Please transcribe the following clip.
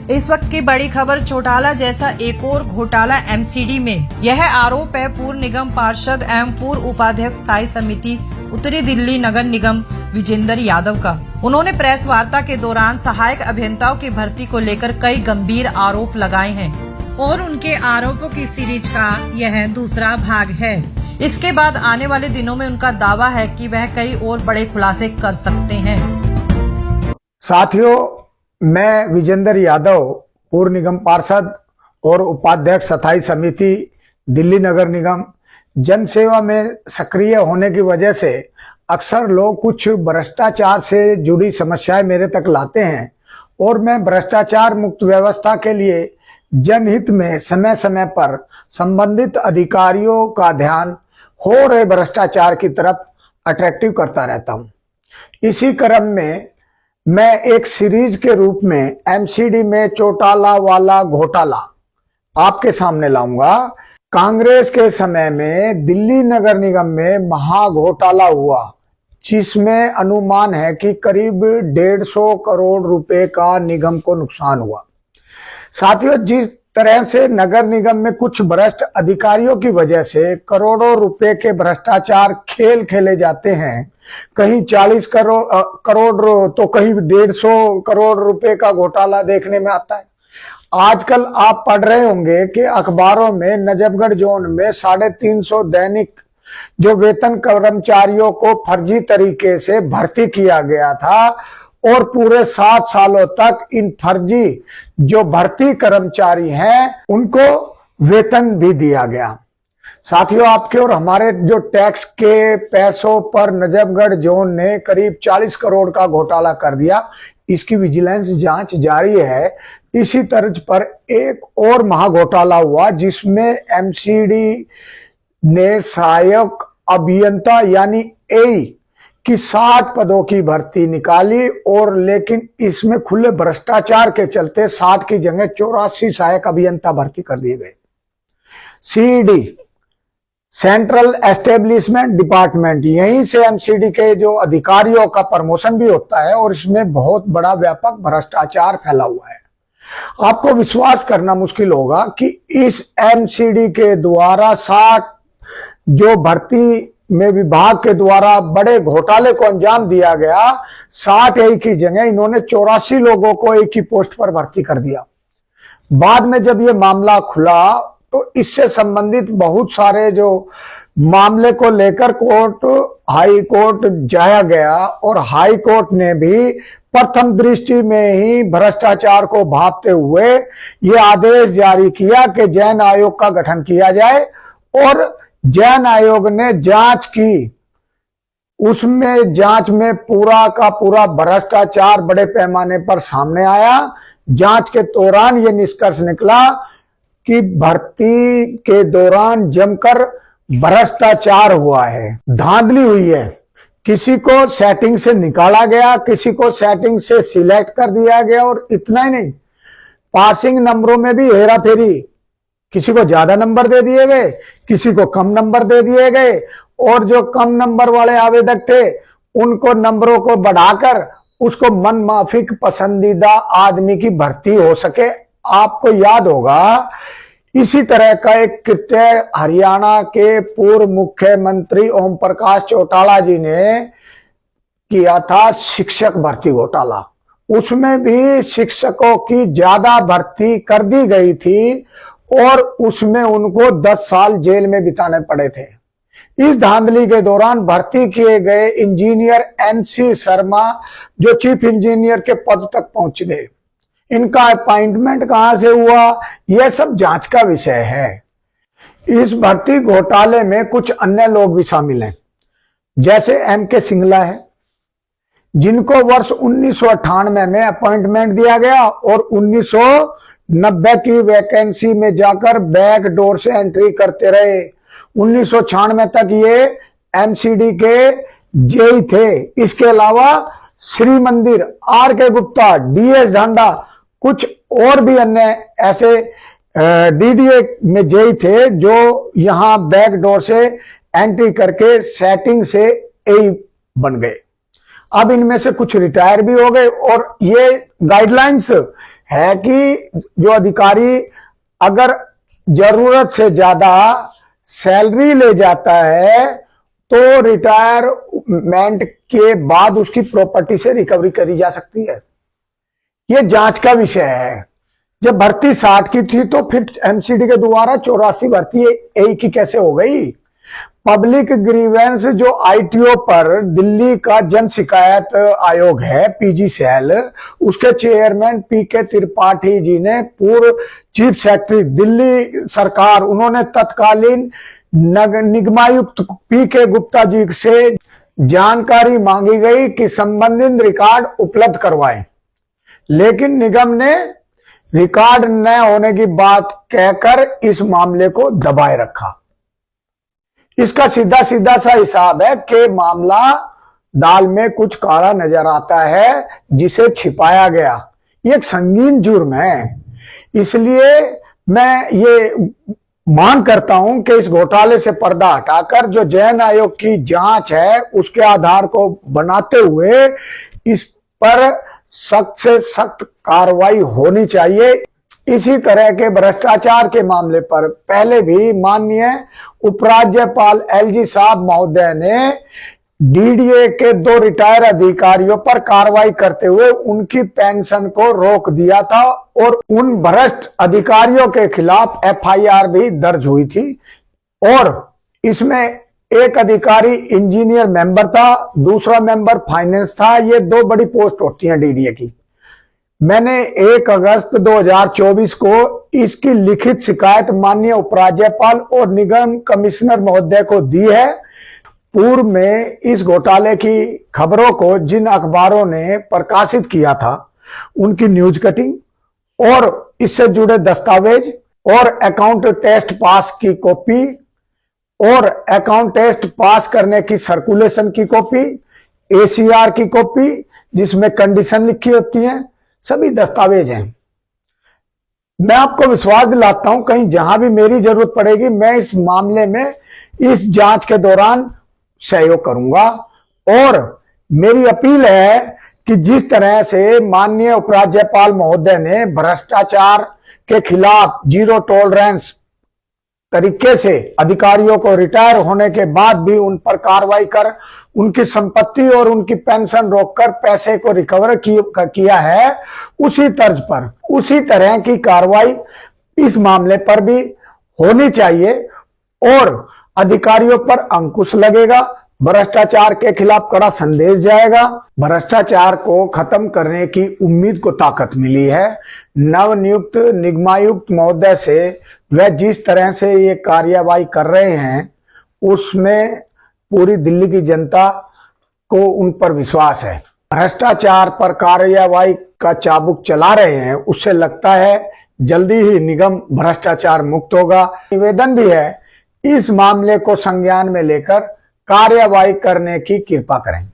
इस वक्त की बड़ी खबर चौटाला जैसा एक और घोटाला एमसीडी में। यह आरोप है पूर्व निगम पार्षद एवं पूर्व उपाध्यक्ष स्थायी समिति उत्तरी दिल्ली नगर निगम विजेंद्र यादव का। उन्होंने प्रेस वार्ता के दौरान सहायक अभियंताओं की भर्ती को लेकर कई गंभीर आरोप लगाए हैं और उनके आरोपों की सीरीज का यह दूसरा भाग है। इसके बाद आने वाले दिनों में उनका दावा है कि वह कई और बड़े खुलासे कर सकते हैं। साथियों, मैं विजेंद्र यादव, पूर्व निगम पार्षद और उपाध्यक्ष स्थायी समिति दिल्ली नगर निगम, जन सेवा में सक्रिय होने की वजह से अक्सर लोग कुछ भ्रष्टाचार से जुड़ी समस्याएं मेरे तक लाते हैं और मैं भ्रष्टाचार मुक्त व्यवस्था के लिए जनहित में समय समय पर संबंधित अधिकारियों का ध्यान हो रहे भ्रष्टाचार की तरफ अट्रैक्टिव करता रहता हूं। इसी क्रम में मैं एक सीरीज के रूप में एमसीडी में चौटाला वाला घोटाला आपके सामने लाऊंगा। कांग्रेस के समय में दिल्ली नगर निगम में महा घोटाला हुआ, जिसमें अनुमान है कि करीब 150 करोड़ रुपए का निगम को नुकसान हुआ। साथियों, जिस तरह से नगर निगम में कुछ भ्रष्ट अधिकारियों की वजह से करोड़ों रुपए के भ्रष्टाचार खेल खेले जाते हैं, कहीं 40 करोड़ तो कहीं 150 करोड़ रुपए का घोटाला देखने में आता है। आजकल आप पढ़ रहे होंगे कि अखबारों में नजफगढ़ जोन में 350 दैनिक जो वेतन कर्मचारियों को फर्जी तरीके से भर्ती किया गया था और पूरे 7 सालों तक इन फर्जी जो भर्ती कर्मचारी हैं उनको वेतन भी दिया गया। साथियों, आपके और हमारे जो टैक्स के पैसों पर नजफगढ़ जोन ने करीब 40 करोड़ का घोटाला कर दिया। इसकी विजिलेंस जांच जारी है। इसी तर्ज पर एक और महाघोटाला हुआ, जिसमें एमसीडी ने सहायक अभियंता यानी एई की 60 पदों की भर्ती निकाली और लेकिन इसमें खुले भ्रष्टाचार के चलते 60 की जगह 84 सहायक अभियंता भर्ती कर दिए गए। सीईडी, सेंट्रल एस्टेब्लिशमेंट डिपार्टमेंट, यहीं से एमसीडी के जो अधिकारियों का प्रमोशन भी होता है और इसमें बहुत बड़ा व्यापक भ्रष्टाचार फैला हुआ है। आपको विश्वास करना मुश्किल होगा कि इस एमसीडी के द्वारा 60 जो भर्ती में विभाग के द्वारा बड़े घोटाले को अंजाम दिया गया, 60 एक की जगह इन्होंने 84 लोगों को एक ही पोस्ट पर भर्ती कर दिया। बाद में जब यह मामला खुला तो इससे संबंधित बहुत सारे जो मामले को लेकर हाई कोर्ट जाया गया और हाई कोर्ट ने भी प्रथम दृष्टि में ही भ्रष्टाचार को भांपते हुए यह आदेश जारी किया कि जैन आयोग का गठन किया जाए और जैन आयोग ने जांच की। उसमें जांच में पूरा का पूरा भ्रष्टाचार बड़े पैमाने पर सामने आया। जांच के दौरान यह निष्कर्ष निकला कि भर्ती के दौरान जमकर भ्रष्टाचार हुआ है, धांधली हुई है। किसी को सेटिंग से निकाला गया, किसी को सेटिंग से सिलेक्ट कर दिया गया और इतना ही नहीं, पासिंग नंबरों में भी हेराफेरी, किसी को ज्यादा नंबर दे दिए गए, किसी को कम नंबर दे दिए गए और जो कम नंबर वाले आवेदक थे उनको नंबरों को बढ़ाकर उसको मनमाफिक पसंदीदा आदमी की भर्ती हो सके। आपको याद होगा इसी तरह का एक कृत्य हरियाणा के पूर्व मुख्यमंत्री ओम प्रकाश चौटाला जी ने किया था, शिक्षक भर्ती घोटाला। उसमें भी शिक्षकों की ज्यादा भर्ती कर दी गई थी और उसमें उनको 10 साल जेल में बिताने पड़े थे। इस धांधली के दौरान भर्ती किए गए इंजीनियर एनसी शर्मा जो चीफ इंजीनियर के पद तक पहुंच गए, इनका अपॉइंटमेंट कहां से हुआ, यह सब जांच का विषय है। इस भर्ती घोटाले में कुछ अन्य लोग भी शामिल हैं, जैसे एमके सिंगला है, जिनको वर्ष 1998 में अपॉइंटमेंट दिया गया और 1990 की वैकेंसी में जाकर बैक डोर से एंट्री करते रहे। 1996 तक ये एमसीडी के जेई थे। इसके अलावा श्री मंदिर, आर के गुप्ता, डीएस ढांडा, कुछ और भी अन्य ऐसे डीडीए में जेई थे जो यहां बैक डोर से एंट्री करके सेटिंग से एई बन गए। अब इनमें से कुछ रिटायर भी हो गए और ये गाइडलाइंस है कि जो अधिकारी अगर जरूरत से ज्यादा सैलरी ले जाता है तो रिटायरमेंट के बाद उसकी प्रॉपर्टी से रिकवरी करी जा सकती है। ये जांच का विषय है। जब भर्ती 60 की थी तो फिर एमसीडी के द्वारा 84 भर्ती एक ही कैसे हो गई? पब्लिक ग्रीवेंस जो आईटीओ पर दिल्ली का जन शिकायत आयोग है पीजी सेल, उसके चेयरमैन पीके त्रिपाठी जी ने पूर्व चीफ सेक्रेटरी दिल्ली सरकार, उन्होंने तत्कालीन निगमायुक्त पीके गुप्ता जी से जानकारी मांगी गई कि संबंधित रिकॉर्ड उपलब्ध करवाएं, लेकिन निगम ने रिकॉर्ड न होने की बात कहकर इस मामले को दबाए रखा। इसका सीधा सीधा सा हिसाब है कि मामला दाल में कुछ काला नजर आता है जिसे छिपाया गया। ये एक संगीन जुर्म है। इसलिए मैं ये मांग करता हूं कि इस घोटाले से पर्दा हटाकर जो चयन आयोग की जांच है उसके आधार को बनाते हुए इस पर सख्त से सख्त कार्रवाई होनी चाहिए। इसी तरह के भ्रष्टाचार के मामले पर पहले भी माननीय उपराज्यपाल एलजी साहब महोदय ने डीडीए के 2 रिटायर अधिकारियों पर कार्रवाई करते हुए उनकी पेंशन को रोक दिया था और उन भ्रष्ट अधिकारियों के खिलाफ एफआईआर भी दर्ज हुई थी। और इसमें एक अधिकारी इंजीनियर मेंबर था, दूसरा मेंबर फाइनेंस था। ये 2 बड़ी पोस्ट होती हैं डीडीए की। मैंने 1 अगस्त 2024 को इसकी लिखित शिकायत माननीय उपराज्यपाल और निगम कमिश्नर महोदय को दी है। पूर्व में इस घोटाले की खबरों को जिन अखबारों ने प्रकाशित किया था उनकी न्यूज कटिंग और इससे जुड़े दस्तावेज और अकाउंट टेस्ट पास की कॉपी और अकाउंट टेस्ट पास करने की सर्कुलेशन की कॉपी, एसीआर की कॉपी जिसमें कंडीशन लिखी होती है, सभी दस्तावेज हैं। मैं आपको विश्वास दिलाता हूं कहीं जहां भी मेरी जरूरत पड़ेगी मैं इस मामले में इस जांच के दौरान सहयोग करूंगा। और मेरी अपील है कि जिस तरह से माननीय उपराज्यपाल महोदय ने भ्रष्टाचार के खिलाफ जीरो टॉलरेंस तरीके से अधिकारियों को रिटायर होने के बाद भी उन पर कार्रवाई कर उनकी संपत्ति और उनकी पेंशन रोककर पैसे को रिकवर किया है, उसी तर्ज पर उसी तरह की कार्रवाई इस मामले पर भी होनी चाहिए और अधिकारियों पर अंकुश लगेगा। भ्रष्टाचार के खिलाफ कड़ा संदेश जाएगा। भ्रष्टाचार को खत्म करने की उम्मीद को ताकत मिली है। नवनियुक्त निगमायुक्त महोदय से वह जिस तरह से ये कार्यवाही कर रहे हैं उसमें पूरी दिल्ली की जनता को उन पर विश्वास है। भ्रष्टाचार पर कार्यवाही का चाबुक चला रहे हैं, उससे लगता है जल्दी ही निगम भ्रष्टाचार मुक्त होगा। निवेदन भी है इस मामले को संज्ञान में लेकर कार्यवाही करने की कृपा करें।